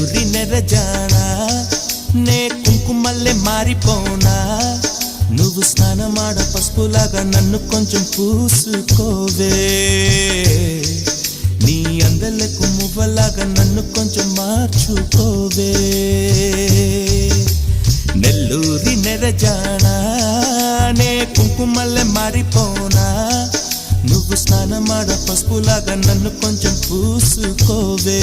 నెల్లూరి నెరజానా నే కుంకుమల్లే మారిపోనా నువ్వు స్నానమాడ పసుపులాగా నన్ను కొంచెం పూసుకోవే నీ అందలకు మువ్వలాగా నన్ను కొంచెం మార్చుకోవే నెల్లూరి నెరజానా నే కుంకుమల్లే మారిపోనా నువ్వు స్నానమాడ పసుపులాగా నన్ను కొంచెం పూసుకోవే